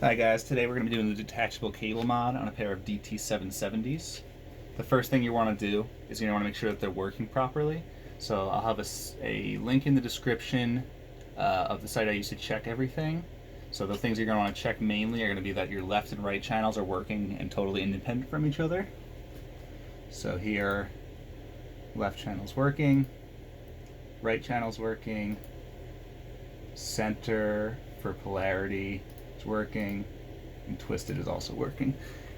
Hi guys, today we're going to be doing the detachable cable mod on a pair of DT770s. The first thing you want to do is you want to make sure that they're working properly. So I'll have a link in the description of the site I use to check everything. So the things you're going to want to check mainly are going to be that your left and right channels are working and totally independent from each other. So here, left channel's working, right channel's working, center for polarity working, and twisted is also working.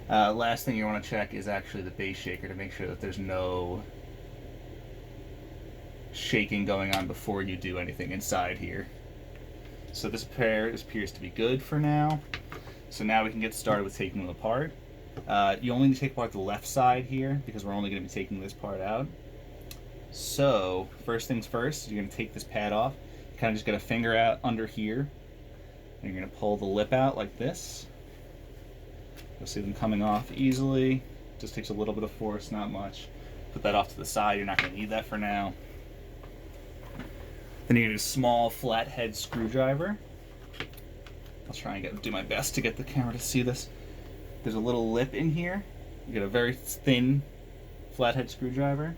Last thing you want to check is actually the base shaker to make sure that there's no shaking going on before you do anything inside here. So this pair appears to be good for now. So now we can get started with taking them apart. You only need to take apart the left side here because we're only going to be taking this part out. So first things first, you're going to take this pad off. You kind of just get a finger out under here. And you're going to pull the lip out like this. You'll see them coming off easily. Just takes a little bit of force, not much. Put that off to the side. You're not going to need that for now. Then you're going to do a small flathead screwdriver. I'll try and do my best to get the camera to see this. There's a little lip in here. You get a very thin flathead screwdriver.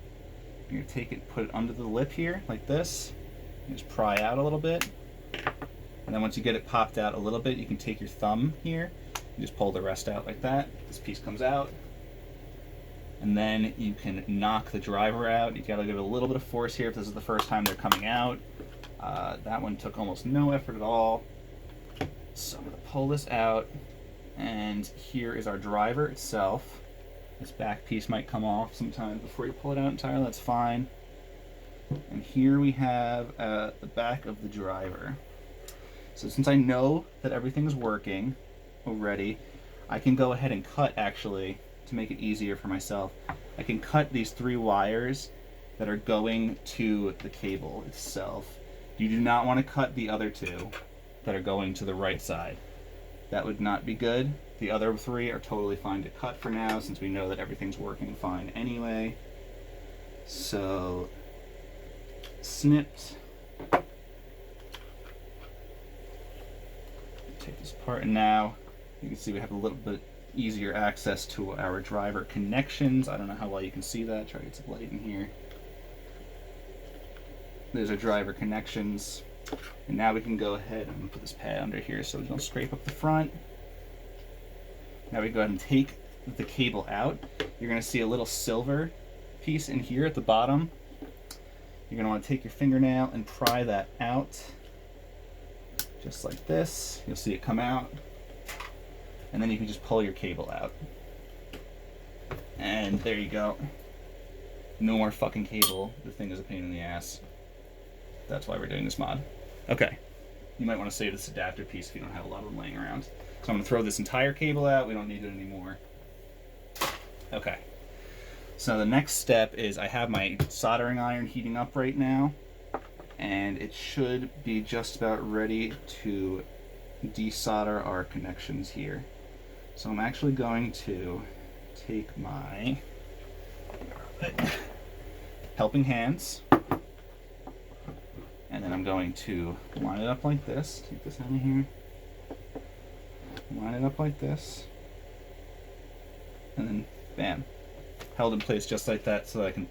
You're going to take it, put it under the lip here like this. And just pry out a little bit. And then once you get it popped out a little bit, you can take your thumb here and just pull the rest out like that. This piece comes out. And then you can knock the driver out. You gotta give it a little bit of force here if this is the first time they're coming out. That one took almost no effort at all. So I'm gonna pull this out. And here is our driver itself. This back piece might come off sometimes before you pull it out entirely, that's fine. And here we have the back of the driver. So since I know that everything is working already, I can go ahead and cut, actually, to make it easier for myself. I can cut these 3 wires that are going to the cable itself. You do not want to cut the other 2 that are going to the right side. That would not be good. The other 3 are totally fine to cut for now, since we know that everything's working fine anyway. So, snipped. Take this apart, and now you can see we have a little bit easier access to our driver connections. I don't know how well you can see that. Try to get some light in here. There's our driver connections, and now we can go ahead and put this pad under here so we don't scrape up the front. Now we go ahead and take the cable out. You're going to see a little silver piece in here at the bottom. You're going to want to take your fingernail and pry that out. Just like this. You'll see it come out. And then you can just pull your cable out. And there you go. No more fucking cable. The thing is a pain in the ass. That's why we're doing this mod. Okay. You might want to save this adapter piece if you don't have a lot of them laying around. So I'm going to throw this entire cable out. We don't need it anymore. Okay. So the next step is I have my soldering iron heating up right now. And it should be just about ready to desolder our connections here. So I'm actually going to take my helping hands, and then I'm going to line it up like this. Take this out of here. Line it up like this. And then, bam. Held in place just like that so that I can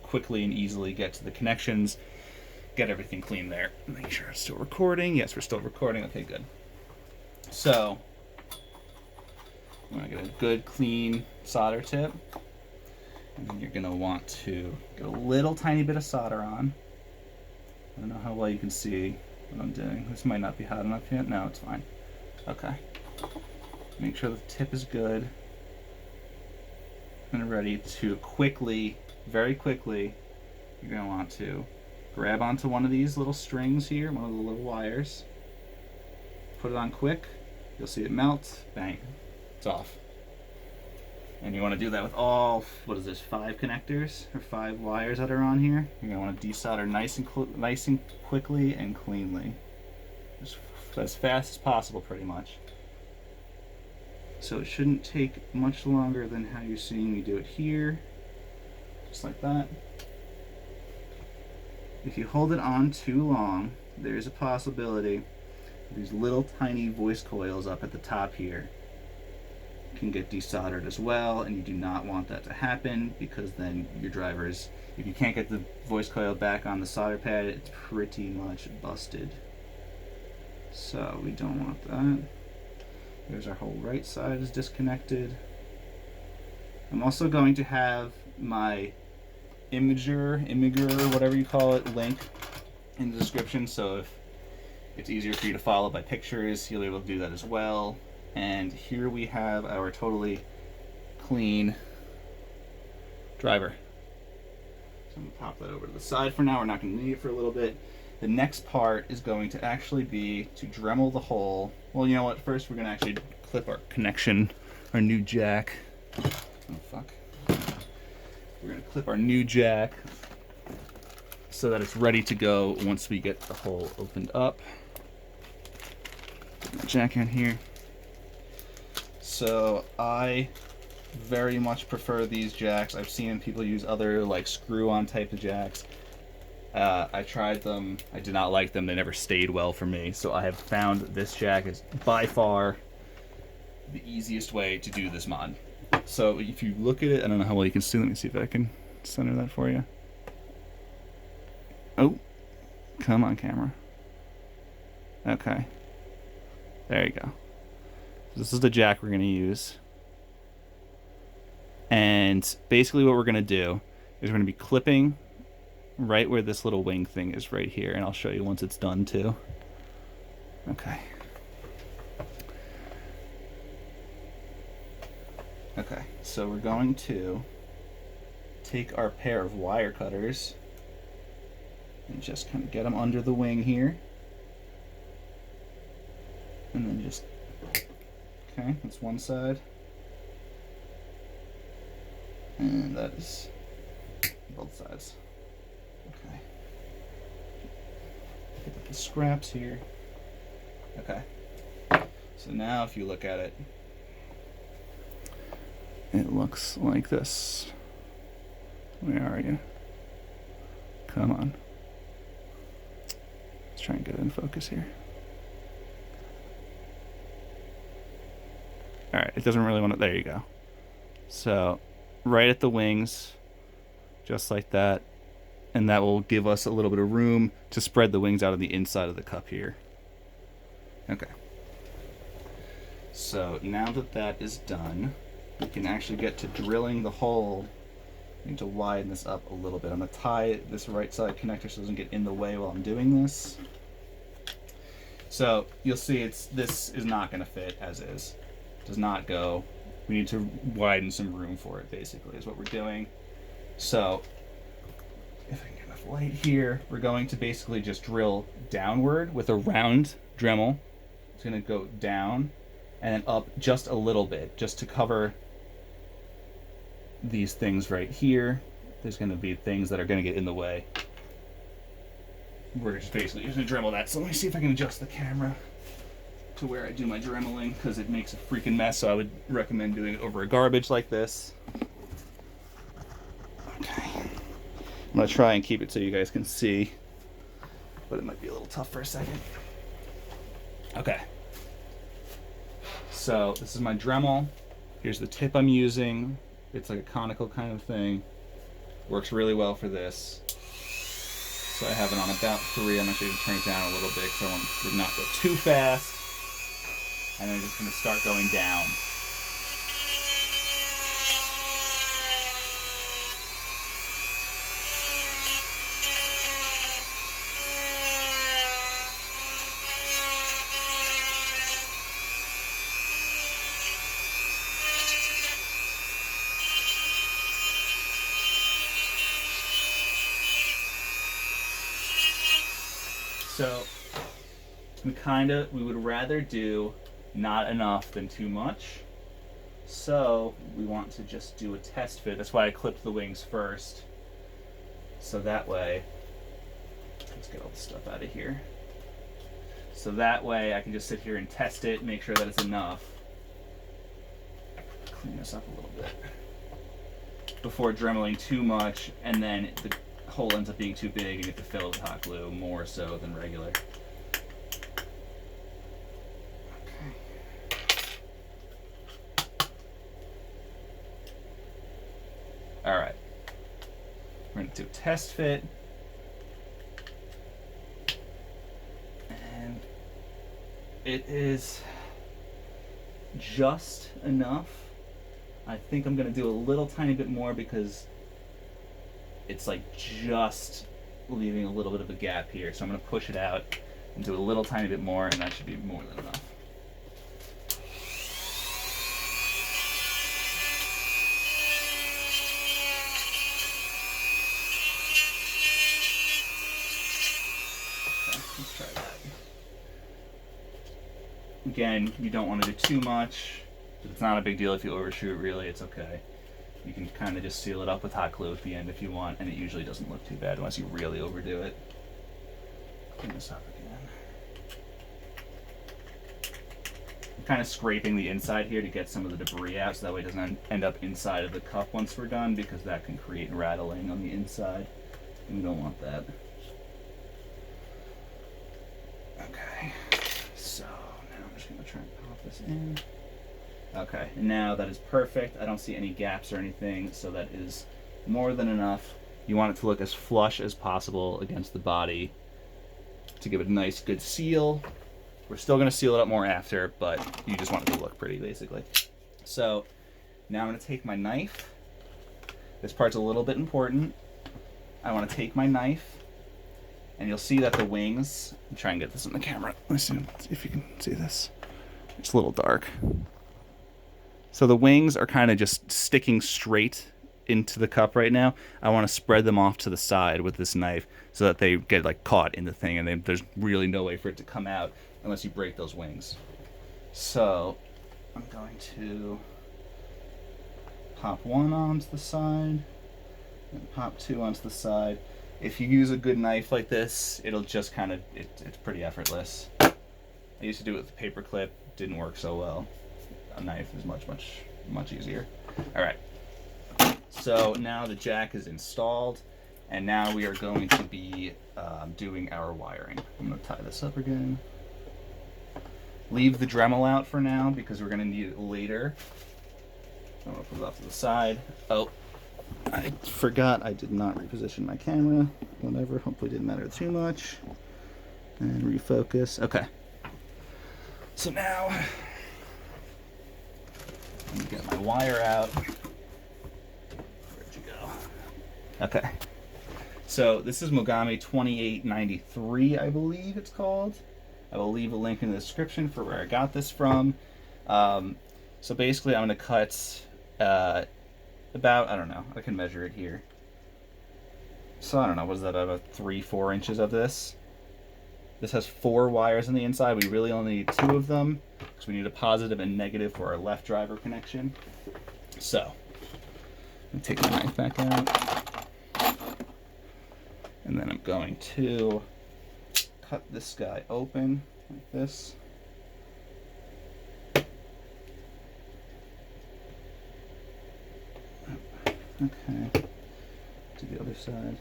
quickly and easily get to the connections. Get everything clean there. Make sure it's still recording. Yes, we're still recording. Okay, good. So, I'm going to get a good clean solder tip. And then you're going to want to get a little tiny bit of solder on. I don't know how well you can see what I'm doing. This might not be hot enough yet. No, it's fine. Okay. Make sure the tip is good. And ready to quickly, very quickly, you're going to want to grab onto one of these little strings here, one of the little wires. Put it on quick. You'll see it melt. Bang. It's off. And you want to do that with all, 5 connectors or 5 wires that are on here. You're going to want to desolder nice and quickly and cleanly. Just as fast as possible, pretty much. So it shouldn't take much longer than how you're seeing me do it here. Just like that. If you hold it on too long, there's a possibility these little tiny voice coils up at the top here can get desoldered as well, and you do not want that to happen, because then your drivers, if you can't get the voice coil back on the solder pad, it's pretty much busted. So we don't want that. There's our whole right side is disconnected. I'm also going to have my imager, whatever you call it, link in the description, so if it's easier for you to follow by pictures, you'll be able to do that as well. And here we have our totally clean driver. So I'm going to pop that over to the side for now. We're not going to need it for a little bit. The next part is going to actually be to Dremel the hole. Well, you know what? First, we're going to actually clip our connection, our new jack. Oh, fuck. We're going to clip our new jack so that it's ready to go once we get the hole opened up. Put my jack in here. So I very much prefer these jacks. I've seen people use other like screw-on type of jacks. I tried them. I did not like them. They never stayed well for me. So I have found this jack is by far the easiest way to do this mod. So if you look at it, I don't know how well you can see. Let me see if I can center that for you. Oh, come on, camera. Okay. There you go. This is the jack we're going to use. And basically what we're going to do is we're going to be clipping right where this little wing thing is right here. And I'll show you once it's done too. Okay. Okay, so we're going to take our pair of wire cutters and just kind of get them under the wing here. And then just... Okay, that's one side. And that is both sides. Okay. Pick up the scraps here. Okay. So now if you look at it, it looks like this. Where are you? Come on. Let's try and get it in focus here. Alright, it doesn't really want to... There you go. So, right at the wings, just like that. And that will give us a little bit of room to spread the wings out of the inside of the cup here. Okay. So, now that that is done, we can actually get to drilling the hole. I need to widen this up a little bit. I'm going to tie this right side connector so it doesn't get in the way while I'm doing this. So, you'll see this is not going to fit as is. Does not go. We need to widen some room for it, basically, is what we're doing. So, if I can get enough light here, we're going to basically just drill downward with a round Dremel. It's going to go down and then up just a little bit, just to cover these things right here. There's going to be things that are going to get in the way. We're just basically using a Dremel that. So let me see if I can adjust the camera to where I do my dremeling, because it makes a freaking mess, so I would recommend doing it over a garbage like this. Okay. I'm going to try and keep it so you guys can see, but it might be a little tough for a second. Okay. So this is my Dremel. Here's the tip I'm using. It's like a conical kind of thing. Works really well for this. So I have it on about 3. I'm actually going to turn it down a little bit because I want it to not go too fast. And then I'm just going to start going down. So we would rather do not enough than too much. So we want to just do a test fit. That's why I clipped the wings first. So that way, let's get all the stuff out of here. So that way I can just sit here and test it, make sure that it's enough. Clean this up a little bit before dremeling too much, and then the hole ends up being too big and you have to fill it with hot glue more so than regular. All right. We're going to do a test fit. And it is just enough. I think I'm going to do a little tiny bit more because it's like just leaving a little bit of a gap here. So I'm going to push it out and do a little tiny bit more, and that should be more than enough. Okay, let's try that. Again, you don't want to do too much. It's not a big deal if you overshoot, really, it's okay. You can kind of just seal it up with hot glue at the end if you want, and it usually doesn't look too bad unless you really overdo it. Clean this up again. I'm kind of scraping the inside here to get some of the debris out so that way it doesn't end up inside of the cup once we're done, because that can create rattling on the inside, and we don't want that. Okay, so now I'm just going to try and pop this in. Okay, and now that is perfect. I don't see any gaps or anything, so that is more than enough. You want it to look as flush as possible against the body to give it a nice, good seal. We're still going to seal it up more after, but you just want it to look pretty, basically. So now I'm going to take my knife. This part's a little bit important. I want to take my knife, and you'll see that the wings, I'll try and get this in the camera. Let's see if you can see this. It's a little dark. So the wings are kind of just sticking straight into the cup right now. I want to spread them off to the side with this knife so that they get like caught in the thing, and there's really no way for it to come out unless you break those wings. So I'm going to pop one onto the side and pop two onto the side. If you use a good knife like this, it'll just kind of, it's pretty effortless. I used to do it with a paper clip, didn't work so well. A knife is much easier. All right, so now the jack is installed, and now we are going to be doing our wiring. I'm going to tie this up again. Leave the Dremel out for now because we're going to need it later. I'm going to put it off to the side. Oh, I forgot I did not reposition my camera. Whatever, hopefully it didn't matter too much. And refocus. Okay. So now let me get my wire out. Where'd you go? Okay. So this is Mogami 2893, I believe it's called. I will leave a link in the description for where I got this from. So basically I'm going to cut about, I don't know, I can measure it here. So I don't know, what is that, about 3-4 inches of this? This has 4 wires on the inside. We really only need 2 of them because we need a positive and negative for our left driver connection. So, I'm going to take my knife back out. And then I'm going to cut this guy open like this. Okay, to the other side.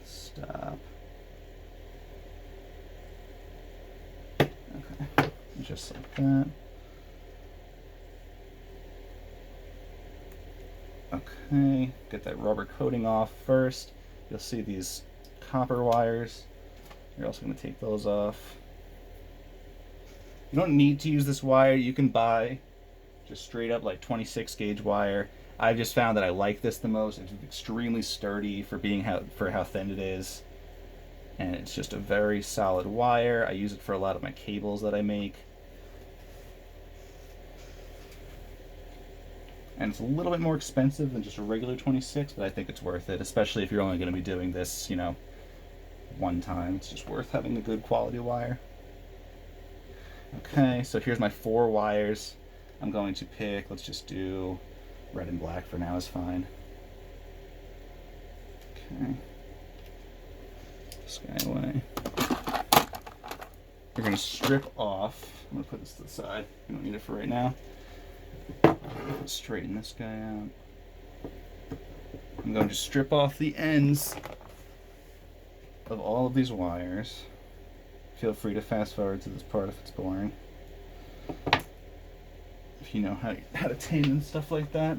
Stop. Okay, just like that. Okay, get that rubber coating off first. You'll see these copper wires. You're also going to take those off. You don't need to use this wire. You can buy just straight up like 26 gauge wire. I've just found that I like this the most. It's extremely sturdy for how thin it is. And it's just a very solid wire. I use it for a lot of my cables that I make. And it's a little bit more expensive than just a regular 26, but I think it's worth it, especially if you're only going to be doing this, you know, one time. It's just worth having a good quality wire. Okay, so here's my 4 wires. I'm going to pick, let's just do red and black for now is fine. Okay. This guy away. We're going to strip off. I'm going to put this to the side. We don't need it for right now. Straighten this guy out. I'm going to strip off the ends of all of these wires. Feel free to fast forward to this part if it's boring. If you know how to tin and stuff like that.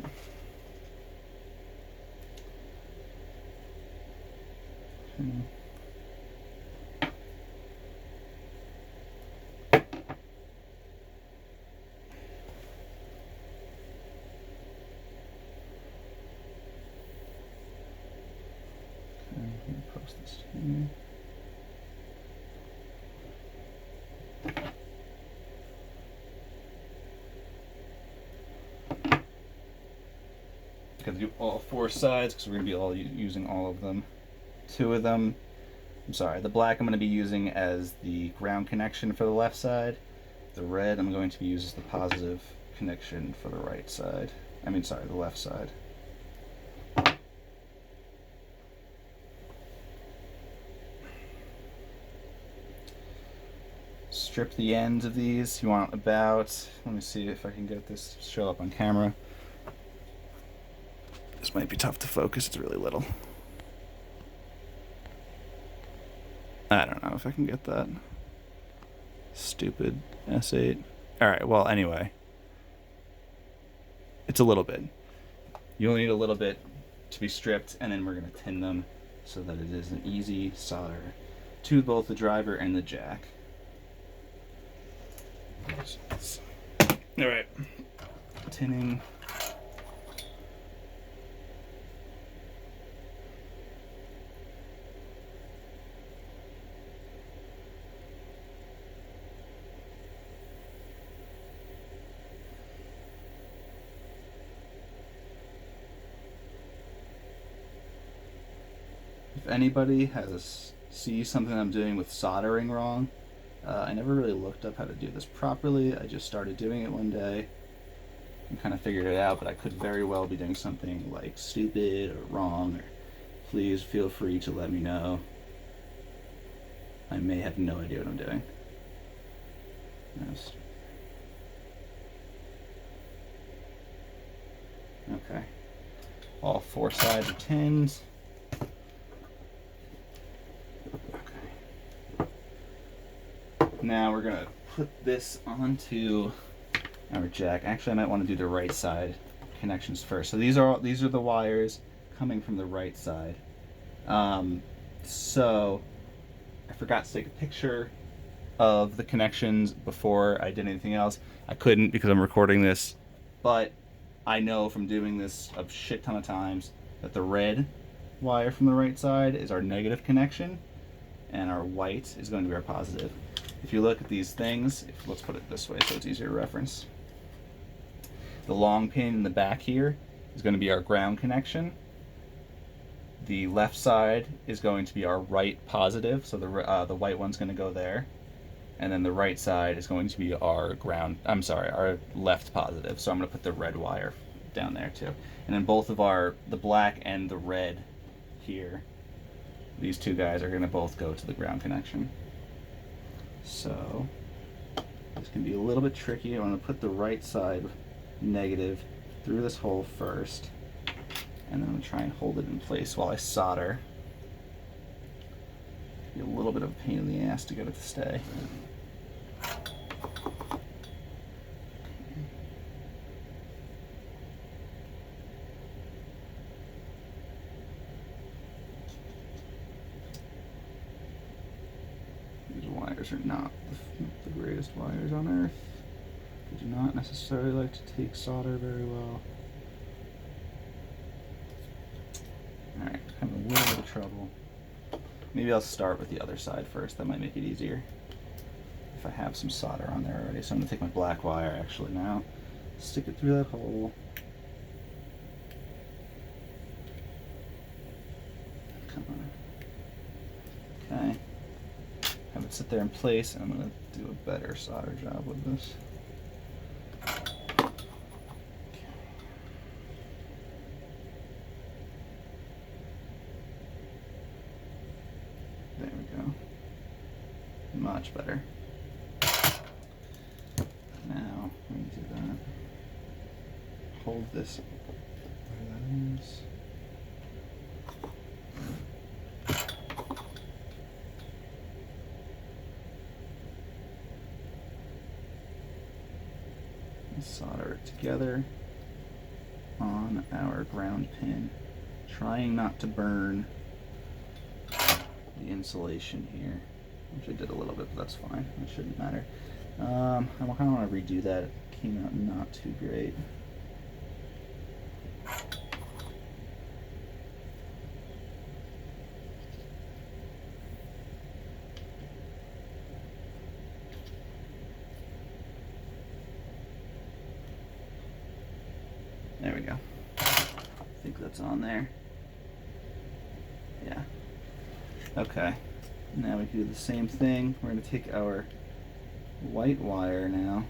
Post this here. Gonna do all 4 sides because we're gonna be all using all of them. 2 of them, I'm sorry, the black I'm gonna be using as the ground connection for the left side. The red I'm going to be using as the positive connection for the right side. I mean, sorry, the left side. Strip the ends of these. You want about, let me see if I can get this to show up on camera. This might be tough to focus, it's really little. I don't know if I can get that. Stupid S8. Alright, well, anyway. It's a little bit. You only need a little bit to be stripped, and then we're going to tin them so that it is an easy solder to both the driver and the jack. Alright. Tinning. If anybody sees something I'm doing with soldering wrong, I never really looked up how to do this properly. I just started doing it one day and kind of figured it out, but I could very well be doing something like stupid or wrong, or please feel free to let me know. I may have no idea what I'm doing. Yes. Okay. All 4 sides are tins. Now we're gonna put this onto our jack. Actually, I might want to do the right side connections first. So these are the wires coming from the right side. So I forgot to take a picture of the connections before I did anything else. I couldn't because I'm recording this, but I know from doing this a shit ton of times that the red wire from the right side is our negative connection, and our white is going to be our positive. If you look at these things, let's put it this way so it's easier to reference. The long pin in the back here is going to be our ground connection. The left side is going to be our right positive, so the white one's going to go there. And then the right side is going to be our our left positive. So I'm going to put the red wire down there too. And then both of the black and the red here, these 2 guys are going to both go to the ground connection. So this can be a little bit tricky. I want to put the right side negative through this hole first, and then I'm going to try and hold it in place while I solder. Be a little bit of a pain in the ass to get it to stay. These wires are not the greatest wires on earth. They do not necessarily like to take solder very well. Alright, having a little bit of trouble. Maybe I'll start with the other side first. That might make it easier if I have some solder on there already. So I'm going to take my black wire actually now, stick it through that hole. Come on. Okay. Have it sit there in place, and I'm going to do a better solder job with this. There we go. Much better. Now, let me do that. Hold this where that is. solder it together on our ground pin, trying not to burn the insulation here, which I did a little bit, but that's fine. It shouldn't matter. I kind of want to redo that. It came out not too great. There we go. I think that's on there. Yeah. Okay. Now we can do the same thing. We're going to take our white wire now.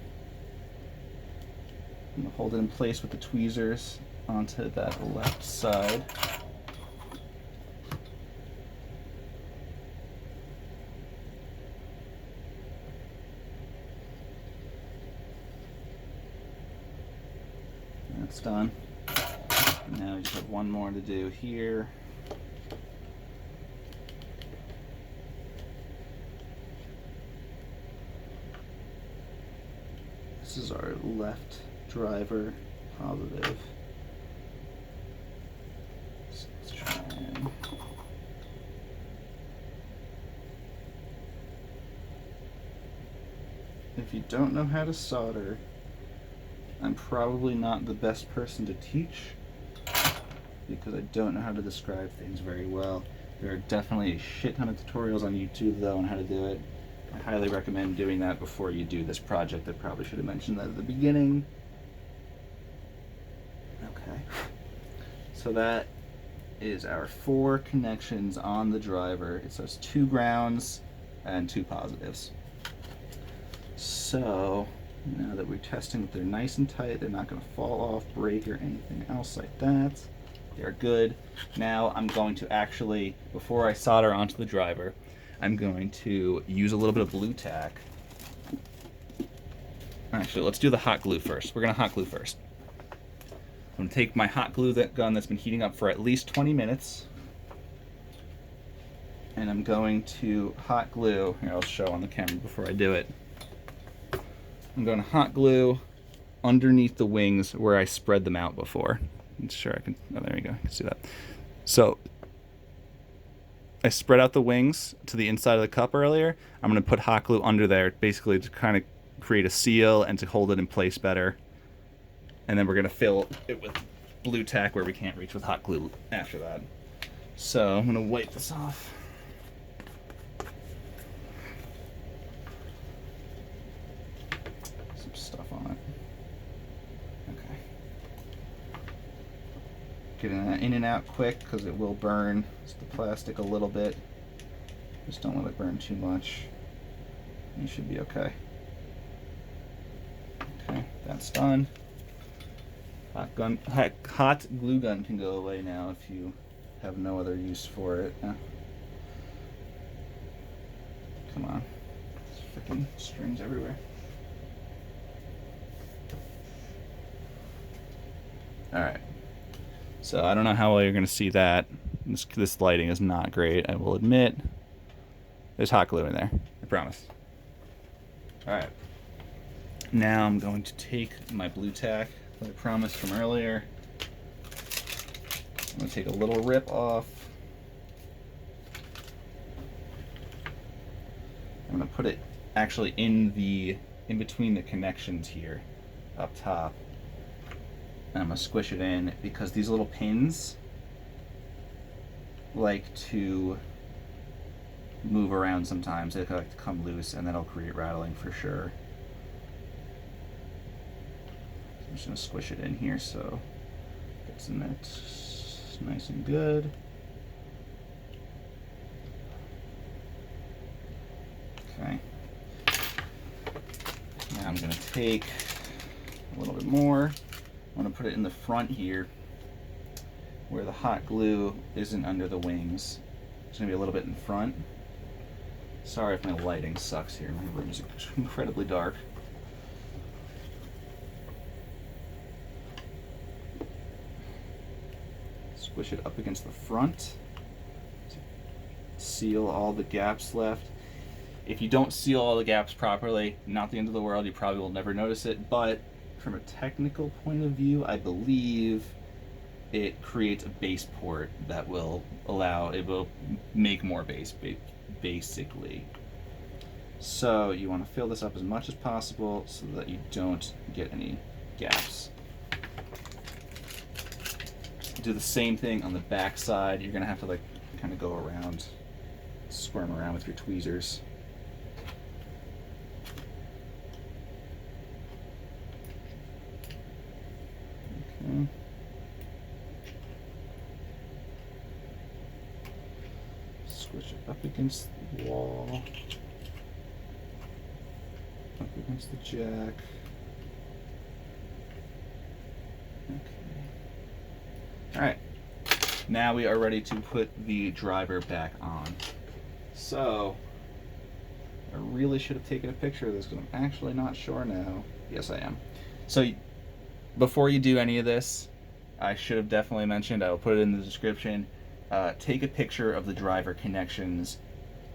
I'm going to hold it in place with the tweezers onto that left side. That's done. Now we just have one more to do here. This is our left driver positive. So let's try and if you don't know how to solder, I'm probably not the best person to teach because I don't know how to describe things very well. There are definitely a shit ton of tutorials on YouTube though on how to do it. I highly recommend doing that before you do this project. I probably should have mentioned that at the beginning. Okay. So that is our 4 connections on the driver. It says 2 grounds and 2 positives. So now that we're testing that they're nice and tight, they're not going to fall off, break, or anything else like that. They're good. Now I'm going to actually, before I solder onto the driver, I'm going to use a little bit of blue tack. Actually, let's do the hot glue first. We're going to hot glue first. I'm going to take my hot glue gun that's been heating up for at least 20 minutes. And I'm going to hot glue, here I'll show on the camera before I do it. I'm going to hot glue underneath the wings where I spread them out before. I'm sure I can, oh there we go, you can see that. So I spread out the wings to the inside of the cup earlier. I'm going to put hot glue under there, basically to kind of create a seal and to hold it in place better. And then we're going to fill it with blue tack where we can't reach with hot glue after that. So I'm going to wipe this off. Some stuff on it. Okay. Getting that in and out quick because it will burn the plastic a little bit. Just don't let it burn too much. You should be okay. Okay, that's done. Hot glue gun can go away now if you have no other use for it. Come on. There's freaking strings everywhere. Alright. So I don't know how well you're going to see that. This lighting is not great, I will admit. There's hot glue in there, I promise. Alright. Now I'm going to take my blue tack that I promised from earlier. I'm going to take a little rip off. I'm going to put it actually in between the connections here up top. And I'm going to squish it in because these little pins like to move around sometimes. They like to come loose and that'll create rattling for sure. So I'm just going to squish it in here so it's in there nice and good. Okay. Now I'm going to take a little bit more. I'm going to put it in the front here where the hot glue isn't under the wings. It's going to be a little bit in front. Sorry if my lighting sucks here. My room is incredibly dark. Squish it up against the front to seal all the gaps left. If you don't seal all the gaps properly, not the end of the world, you probably will never notice it, but from a technical point of view, I believe it creates a bass port that will make more bass, basically. So you want to fill this up as much as possible so that you don't get any gaps. Do the same thing on the back side. You're going to have to like kind of go around, squirm around with your tweezers. Okay. Squish it up against the wall, up against the jack. Okay. All right. Now we are ready to put the driver back on. So, I really should have taken a picture of this because I'm actually not sure now. Yes, I am. So, before you do any of this, I should have definitely mentioned, I will put it in the description, take a picture of the driver connections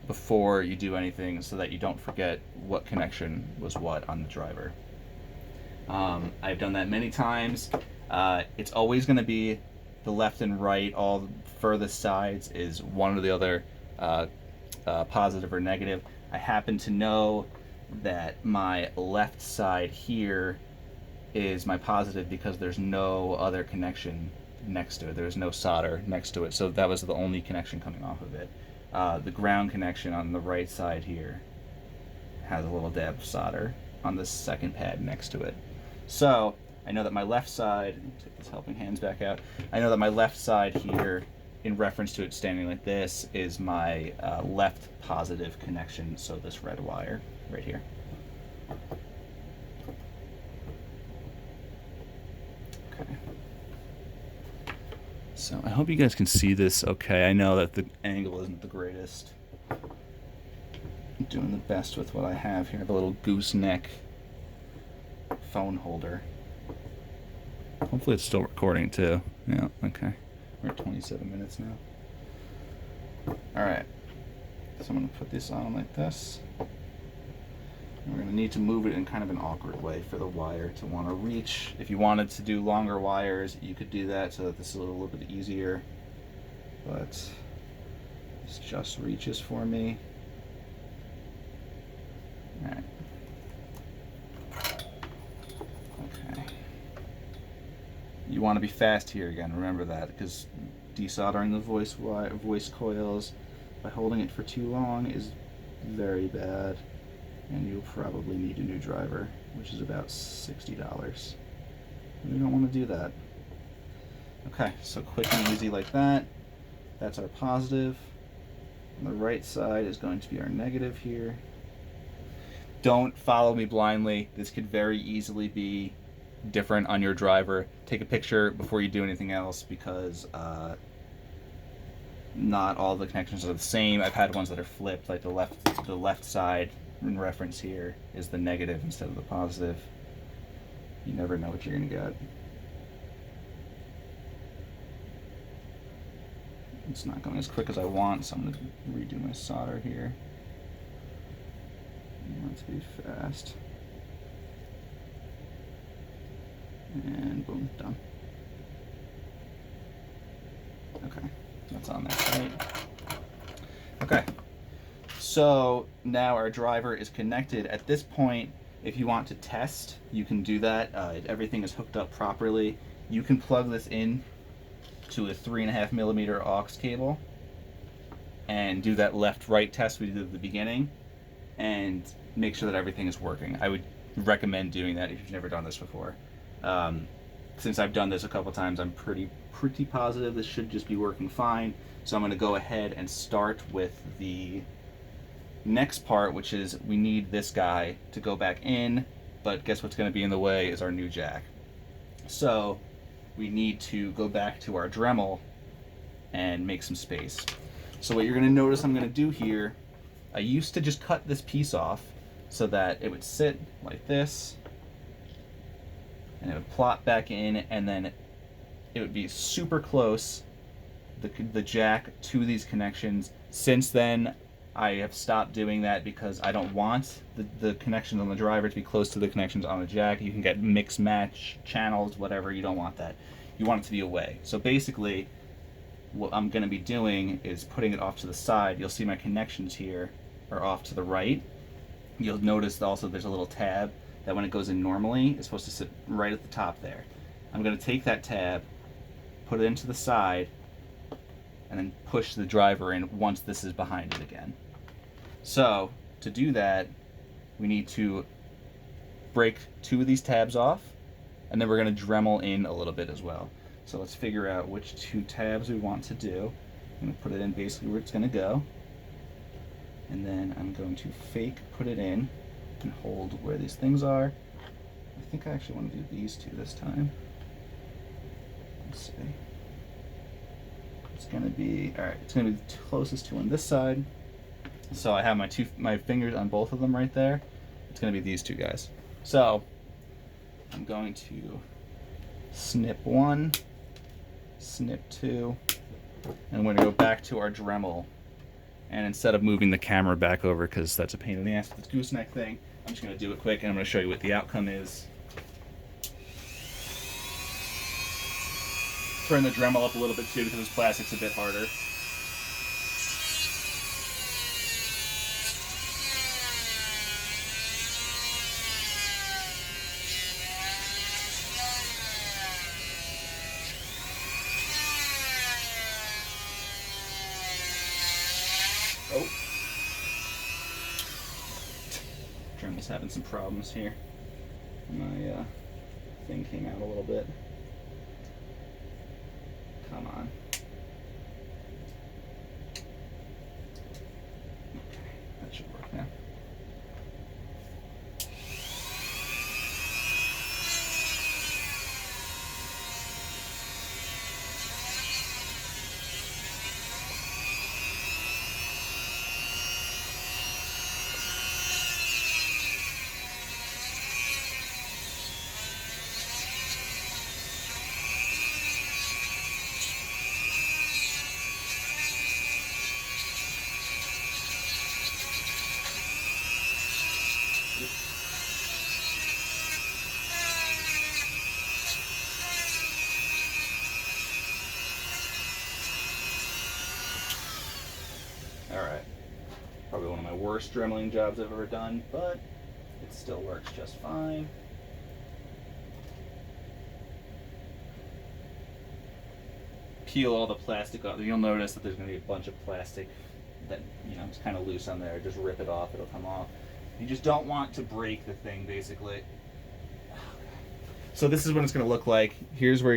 before you do anything so that you don't forget what connection was what on the driver. I've done that many times. It's always going to be the left and right, all the furthest sides is one or the other, positive or negative. I happen to know that my left side here is my positive because there's no other connection next to it. There's no solder next to it, so that was the only connection coming off of it. The ground connection on the right side here has a little dab of solder on the second pad next to it. So I know that my left side, take this helping hands back out, I know that my left side here, in reference to it standing like this, is my left positive connection, so this red wire right here. Okay. So I hope you guys can see this okay. I know that the angle isn't the greatest. I'm doing the best with what I have here. I have a little gooseneck phone holder. Hopefully it's still recording too. Yeah, okay. We're at 27 minutes now. Alright. So I'm going to put this on like this. And we're going to need to move it in kind of an awkward way for the wire to want to reach. If you wanted to do longer wires, you could do that so that this is a little bit easier. But this just reaches for me. Alright. Okay. You want to be fast here again, remember that, because desoldering the voice coils by holding it for too long is very bad, and you'll probably need a new driver, which is about $60. We don't want to do that. Okay, so quick and easy like that. That's our positive. On the right side is going to be our negative here. Don't follow me blindly. This could very easily be different on your driver. Take a picture before you do anything else because not all the connections are the same. I've had ones that are flipped, like the left side in reference here is the negative instead of the positive. You never know what you're gonna get. It's not going as quick as I want, so I'm gonna redo my solder here. I want it to be fast. And boom, done. Okay, that's on there, right? Okay, so now our driver is connected. At this point, if you want to test, you can do that. If everything is hooked up properly, you can plug this in to a 3.5mm aux cable and do that left-right test we did at the beginning and make sure that everything is working. I would recommend doing that if you've never done this before. Since I've done this a couple times, I'm pretty positive this should just be working fine. So I'm going to go ahead and start with the next part, which is we need this guy to go back in, but guess what's going to be in the way is our new jack. So we need to go back to our Dremel and make some space. So what you're going to notice I'm going to do here, I used to just cut this piece off so that it would sit like this, and it would plot back in, and then it would be super close, the jack to these connections. Since then, I have stopped doing that because I don't want the connections on the driver to be close to the connections on the jack. You can get mix match channels, whatever. You don't want that. You want it to be away. So basically, what I'm going to be doing is putting it off to the side. You'll see my connections here are off to the right. You'll notice also there's a little tab that when it goes in normally, it's supposed to sit right at the top there. I'm going to take that tab, put it into the side, and then push the driver in once this is behind it again. So to do that, we need to break 2 of these tabs off, and then we're going to Dremel in a little bit as well. So let's figure out which 2 tabs we want to do. I'm going to put it in basically where it's going to go, and then I'm going to fake put it in and hold where these things are. I think I actually want to do these 2 this time. Let's see. It's going to be, alright, it's going to be the closest to on this side. So I have my fingers on both of them right there. It's going to be these 2 guys. So I'm going to snip 1, snip 2, and we're going to go back to our Dremel. And instead of moving the camera back over, because that's a pain in the ass with this gooseneck thing, I'm just going to do it quick, and I'm going to show you what the outcome is. Turn the Dremel up a little bit too, because this plastic's a bit harder. Oh. Dremel's having some problems here. My thing came out a little bit. Come on. Okay, that should work now. Alright. Probably one of my worst dremeling jobs I've ever done, but it still works just fine. Peel all the plastic off. You'll notice that there's going to be a bunch of plastic that, you know, it's kind of loose on there. Just rip it off, it'll come off. You just don't want to break the thing, basically. So this is what it's going to look like. Here's where